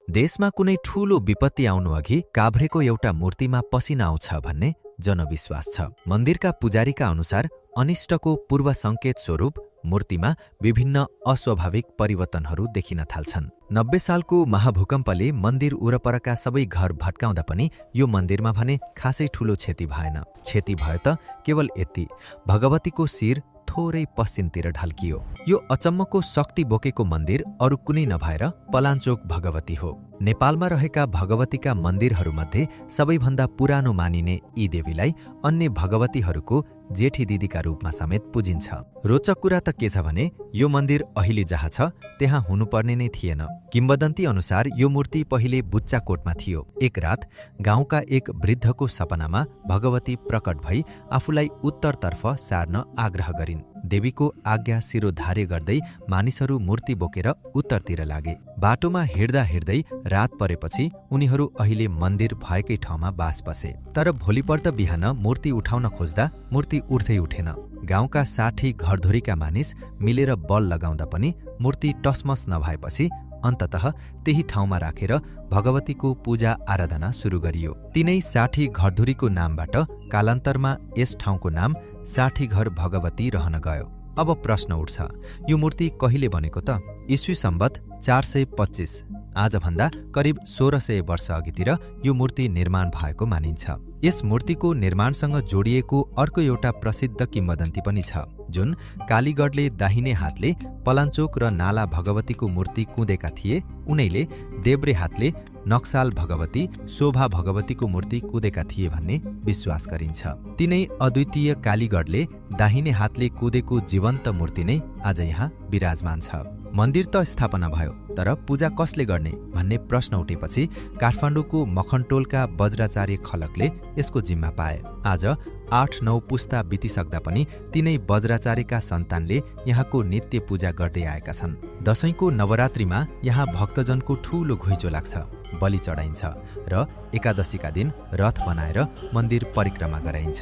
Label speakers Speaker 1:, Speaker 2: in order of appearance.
Speaker 1: देशमा कुनै ठूलो विपत्ति आउनु अघि काभ्रेको एउटा मूर्तिमा पसिना आउँछ भन्ने जनविश्वास छ। मन्दिरका पुजारीका अनुसार अनिष्टको पूर्व संकेत स्वरूप मूर्तिमा विभिन्न अस्वाभाविक परिवर्तनहरू देखिन थाल्छन्। 90 सालको महाभूकम्पले मन्दिर वरपरका सबै घर भट्काउँदा पनि यो मन्दिरमा भने खासै ठूलो क्षति भएन। क्षति भयो त केवल यति, भगवतीको शिर थोरै पश्चिमतिर ढल्कियो। यो अचम्मको शक्ति बोकेको मन्दिर अरू कुनै नभएर पलाञ्चोक भगवती हो। नेपालमा रहेका भगवतीका मन्दिरहरूमध्ये सबैभन्दा पुरानो मानिने यी देवीलाई अन्य भगवतीहरूको जेठी दिदीका रूपमा समेत पुजिन्छ। रोचक कुरा त के छ भने यो मन्दिर अहिले जहाँ छ त्यहाँ हुनुपर्ने नै थिएन। किम्वदन्ती अनुसार यो मूर्ति पहिले बुच्चाकोटमा थियो। एक रात गाउँका एक वृद्धको सपनामा भगवती प्रकट भई आफूलाई उत्तरतर्फ सार्न आग्रह गरिन्। देवीको आज्ञा शिरोधार्य गर्दै मानिसहरू मूर्ति बोकेर उत्तरतिर लागे। बाटोमा हिँड्दा हिँड्दै रात परेपछि उनीहरू अहिले मन्दिर भएकै ठाउँमा बास बसे। तर भोलिपल्ट बिहान मूर्ति उठाउन खोज्दा मूर्ति उठ्दै उठेन। गाउँका 60 घरधुरीका मानिस मिलेर बल लगाउँदा पनि मूर्ति टसमस नभएपछि अन्ततः त्यही ठाउँमा राखेर भगवतीको पूजा आराधना सुरु गरियो। तिनै 60 घरधुरीको नामबाट कालान्तरमा यस ठाउँको नाम 60 घर भगवती रहन गयो। अब प्रश्न उठ्छ, यो मूर्ति कहिले बनेको त? ईस्वी सम्वत 425, आजभन्दा करिब 1600 वर्ष अघितिर यो मूर्ति निर्माण भएको मानिन्छ। यस मूर्तिको निर्माणसँग जोडिएको अर्को एउटा प्रसिद्ध किम्वदन्ती पनि छ, जुन कालीगढले दाहिने हातले पलाञ्चोक र नाला भगवतीको मूर्ति कुँदेका थिए, उनैले देब्रे हातले नक्साल भगवती, शोभा भगवतीको मूर्ति कुँदेका थिए भन्ने विश्वास गरिन्छ। तिनै अद्वितीय कालीगढले दाहिने हातले कुँदेको जीवन्त मूर्ति नै आज यहाँ विराजमान छ। मन्दिर त स्थापना भयो, तर पूजा कसले गर्ने भन्ने प्रश्न उठेपछि काठमाडौँको मखनटोलका वज्राचार्य खलकले यसको जिम्मा पाए। आज 8-9 पुस्ता बितिसक्दा पनि तिनै वज्राचार्यका सन्तानले यहाँको नित्य पूजा गर्दै आएका छन्। दशैंको नवरात्रिमा यहाँ भक्तजनको ठूलो घुइँचो लाग्छ, बलि चढाइन्छ र एकादशीका दिन रथ बनाएर मन्दिर परिक्रमा गराइन्छ।